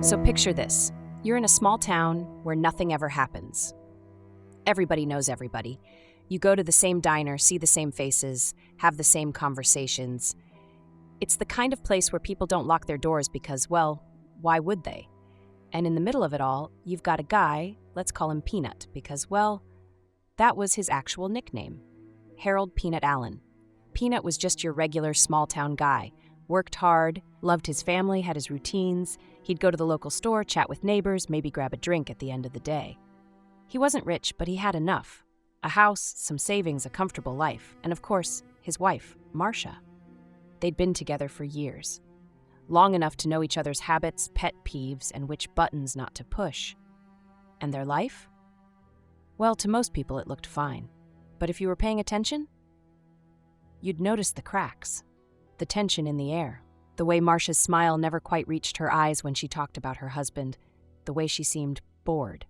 So picture this. You're in a small town where nothing ever happens. Everybody knows everybody. You go to the same diner, see the same faces, have the same conversations. It's the kind of place where people don't lock their doors because, well, why would they? And in the middle of it all, you've got a guy, let's call him Peanut, because, well, that was his actual nickname. Harold Peanut Allen. Peanut was just your regular small-town guy. Worked hard, loved his family, had his routines. He'd go to the local store, chat with neighbors, maybe grab a drink at the end of the day. He wasn't rich, but he had enough. A house, some savings, a comfortable life, and of course, his wife, Marsha. They'd been together for years. Long enough to know each other's habits, pet peeves, and which buttons not to push. And their life? Well, to most people it looked fine. But if you were paying attention, you'd notice the cracks, the tension in the air, the way Marsha's smile never quite reached her eyes when she talked about her husband, the way she seemed bored.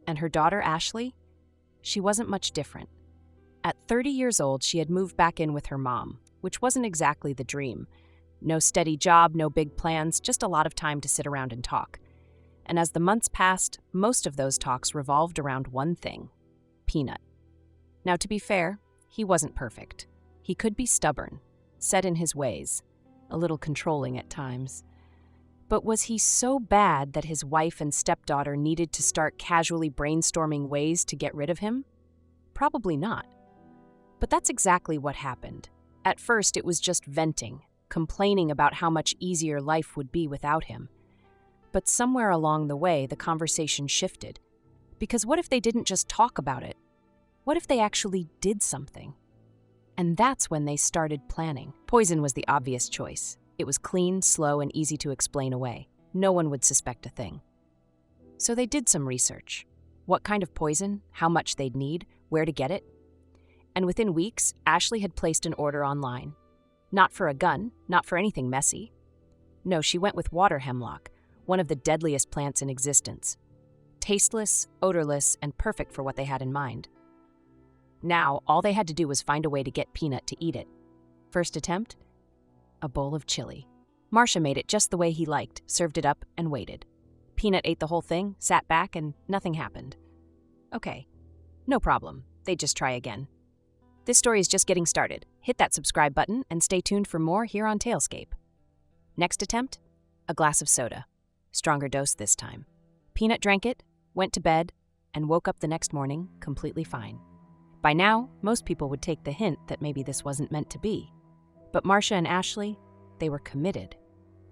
And her daughter, Ashley? She wasn't much different. At 30 years old, she had moved back in with her mom, which wasn't exactly the dream. No steady job, no big plans, just a lot of time to sit around and talk. And as the months passed, most of those talks revolved around one thing: Peanut. Now, to be fair, he wasn't perfect. He could be stubborn, set in his ways, a little controlling at times. But was he so bad that his wife and stepdaughter needed to start casually brainstorming ways to get rid of him? Probably not. But that's exactly what happened. At first, it was just venting, complaining about how much easier life would be without him. But somewhere along the way, the conversation shifted. Because what if they didn't just talk about it? What if they actually did something? And that's when they started planning. Poison was the obvious choice. It was clean, slow, and easy to explain away. No one would suspect a thing. So they did some research. What kind of poison, how much they'd need, where to get it. And within weeks, Ashley had placed an order online. Not for a gun, not for anything messy. No, she went with water hemlock, one of the deadliest plants in existence. Tasteless, odorless, and perfect for what they had in mind. Now, all they had to do was find a way to get Peanut to eat it. First attempt? A bowl of chili. Marsha made it just the way he liked, served it up, and waited. Peanut ate the whole thing, sat back, and nothing happened. Okay, no problem. They'd just try again. This story is just getting started. Hit that subscribe button and stay tuned for more here on Talescape. Next attempt? A glass of soda. Stronger dose this time. Peanut drank it, went to bed, and woke up the next morning completely fine. By now, most people would take the hint that maybe this wasn't meant to be. But Marsha and Ashley, they were committed.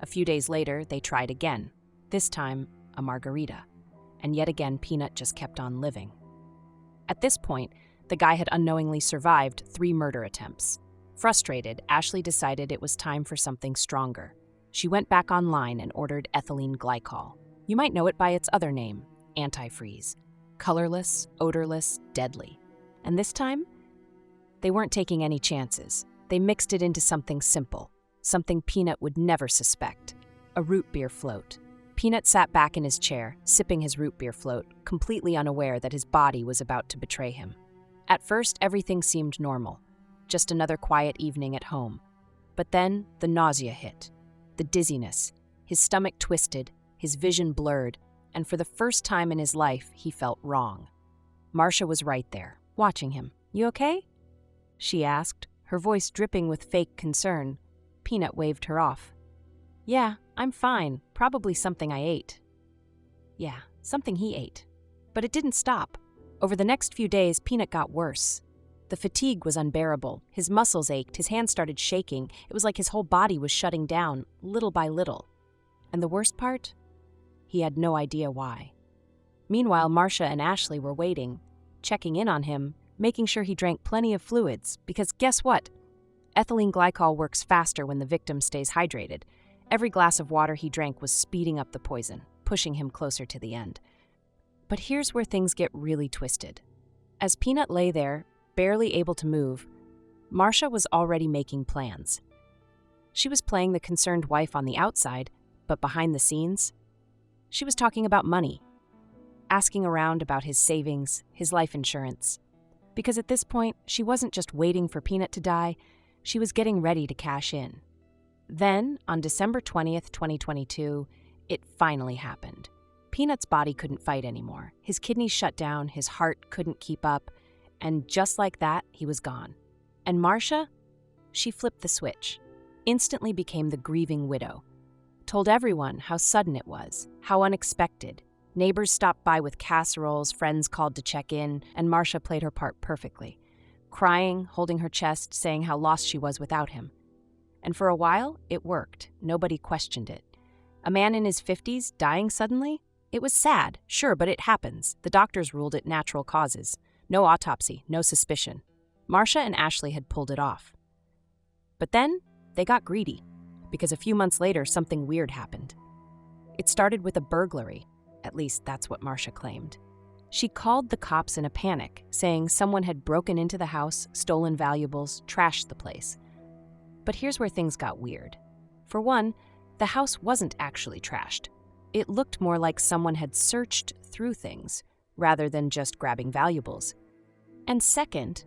A few days later, they tried again. This time, a margarita. And yet again, Peanut just kept on living. At this point, the guy had unknowingly survived 3 murder attempts. Frustrated, Ashley decided it was time for something stronger. She went back online and ordered ethylene glycol. You might know it by its other name, antifreeze. Colorless, odorless, deadly. And this time, they weren't taking any chances. They mixed it into something simple, something Peanut would never suspect: a root beer float. Peanut sat back in his chair, sipping his root beer float, completely unaware that his body was about to betray him. At first, everything seemed normal, just another quiet evening at home. But then, the nausea hit, the dizziness, his stomach twisted, his vision blurred, and for the first time in his life, he felt wrong. Marsha was right there, watching him. "You okay?" she asked, her voice dripping with fake concern. Peanut waved her off. "Yeah, I'm fine. Probably something I ate." Yeah, something he ate. But it didn't stop. Over the next few days, Peanut got worse. The fatigue was unbearable. His muscles ached, his hands started shaking. It was like his whole body was shutting down, little by little. And the worst part? He had no idea why. Meanwhile, Marsha and Ashley were waiting, checking in on him, making sure he drank plenty of fluids, because guess what? Ethylene glycol works faster when the victim stays hydrated. Every glass of water he drank was speeding up the poison, pushing him closer to the end. But here's where things get really twisted. As Peanut lay there, barely able to move, Marsha was already making plans. She was playing the concerned wife on the outside, but behind the scenes, she was talking about money, asking around about his savings, his life insurance. Because at this point, she wasn't just waiting for Peanut to die, she was getting ready to cash in. Then, on December 20th, 2022, It finally happened. Peanut's body couldn't fight anymore. His kidneys shut down, his heart couldn't keep up, and just like that, he was gone. And Marsha? She flipped the switch, instantly became the grieving widow. Told everyone how sudden it was, how unexpected. Neighbors stopped by with casseroles, friends called to check in, and Marsha played her part perfectly. Crying, holding her chest, saying how lost she was without him. And for a while, it worked. Nobody questioned it. A man in his 50s dying suddenly? It was sad, sure, but it happens. The doctors ruled it natural causes. No autopsy, no suspicion. Marsha and Ashley had pulled it off. But then, they got greedy, because a few months later, something weird happened. It started with a burglary. At least that's what Marsha claimed. She called the cops in a panic, saying someone had broken into the house, stolen valuables, trashed the place. But here's where things got weird. For one, the house wasn't actually trashed. It looked more like someone had searched through things, rather than just grabbing valuables. And second,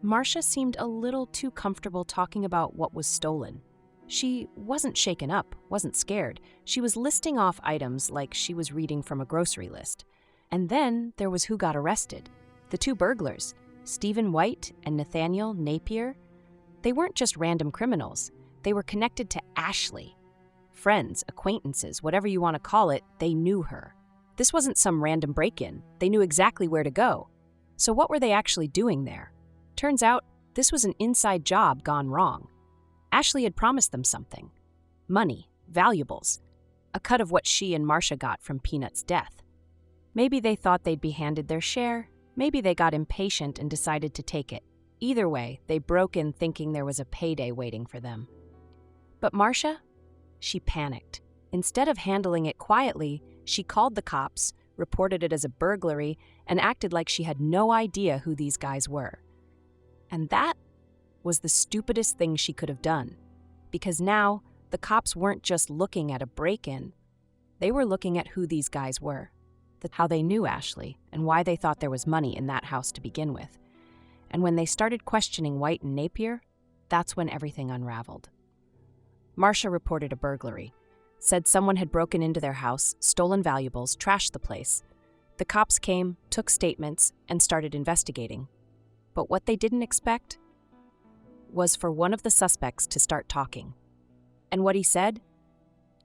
Marsha seemed a little too comfortable talking about what was stolen. She wasn't shaken up, wasn't scared. She was listing off items like she was reading from a grocery list. And then there was who got arrested. The two burglars, Stephen White and Nathaniel Napier. They weren't just random criminals. They were connected to Ashley. Friends, acquaintances, whatever you want to call it, they knew her. This wasn't some random break-in. They knew exactly where to go. So what were they actually doing there? Turns out, this was an inside job gone wrong. Ashley had promised them something. Money, valuables, a cut of what she and Marsha got from Peanut's death. Maybe they thought they'd be handed their share. Maybe they got impatient and decided to take it. Either way, they broke in thinking there was a payday waiting for them. But Marsha? She panicked. Instead of handling it quietly, she called the cops, reported it as a burglary, and acted like she had no idea who these guys were. And that was the stupidest thing she could have done. Because now, the cops weren't just looking at a break-in. They were looking at who these guys were, how they knew Ashley, and why they thought there was money in that house to begin with. And when they started questioning White and Napier, that's when everything unraveled. Marsha reported a burglary, said someone had broken into their house, stolen valuables, trashed the place. The cops came, took statements, and started investigating. But what they didn't expect was for one of the suspects to start talking. And what he said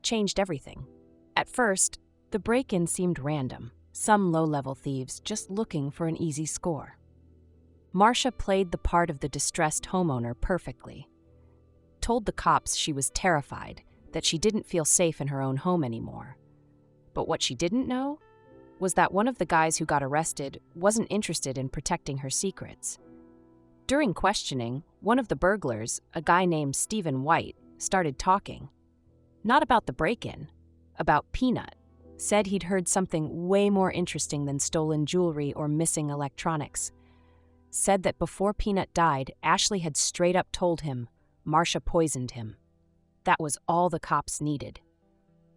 changed everything. At first, the break-in seemed random, some low-level thieves just looking for an easy score. Marsha played the part of the distressed homeowner perfectly. Told the cops she was terrified, that she didn't feel safe in her own home anymore. But what she didn't know was that one of the guys who got arrested wasn't interested in protecting her secrets. During questioning, one of the burglars, a guy named Stephen White, started talking. Not about the break-in, about Peanut. Said he'd heard something way more interesting than stolen jewelry or missing electronics. Said that before Peanut died, Ashley had straight up told him Marsha poisoned him. That was all the cops needed.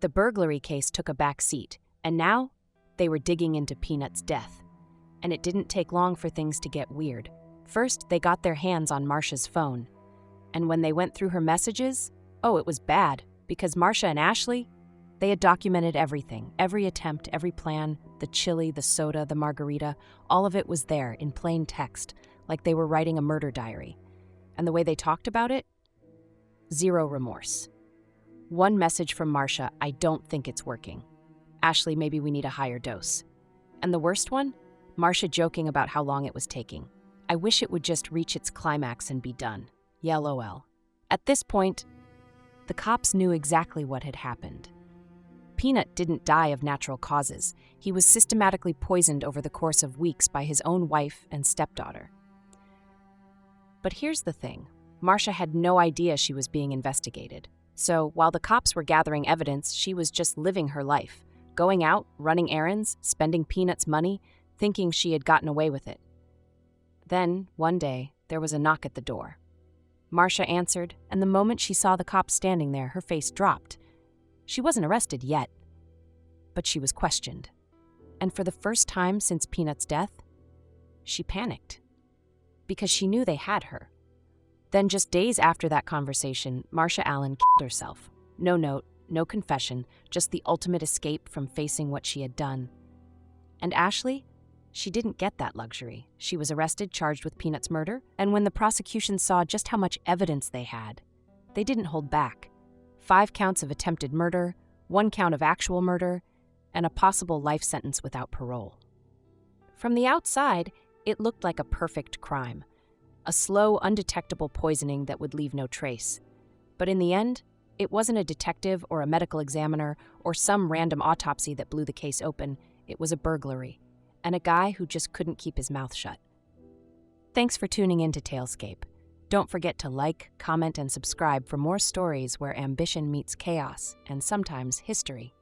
The burglary case took a back seat, and now they were digging into Peanut's death. And it didn't take long for things to get weird. First, they got their hands on Marsha's phone. And when they went through her messages, it was bad, because Marsha and Ashley, they had documented everything, every attempt, every plan, the chili, the soda, the margarita, all of it was there in plain text, like they were writing a murder diary. And the way they talked about it? Zero remorse. One message from Marsha, I don't think it's working. Ashley, maybe we need a higher dose. And the worst one? Marsha joking about how long it was taking. I wish it would just reach its climax and be done. LOL. At this point, the cops knew exactly what had happened. Peanut didn't die of natural causes. He was systematically poisoned over the course of weeks by his own wife and stepdaughter. But here's the thing. Marsha had no idea she was being investigated. So while the cops were gathering evidence, she was just living her life, going out, running errands, spending Peanut's money, thinking she had gotten away with it. Then, one day, there was a knock at the door. Marsha answered, and the moment she saw the cops standing there, her face dropped. She wasn't arrested yet, but she was questioned. And for the first time since Peanut's death, she panicked, because she knew they had her. Then just days after that conversation, Marsha Allen killed herself. No note, no confession, just the ultimate escape from facing what she had done. And Ashley? She didn't get that luxury. She was arrested, charged with Peanut's murder, and when the prosecution saw just how much evidence they had, they didn't hold back. 5 counts of attempted murder, 1 count of actual murder, and a possible life sentence without parole. From the outside, it looked like a perfect crime, a slow, undetectable poisoning that would leave no trace. But in the end, it wasn't a detective or a medical examiner or some random autopsy that blew the case open. It was a burglary, and a guy who just couldn't keep his mouth shut. Thanks for tuning in to Talescape. Don't forget to like, comment, and subscribe for more stories where ambition meets chaos and sometimes history.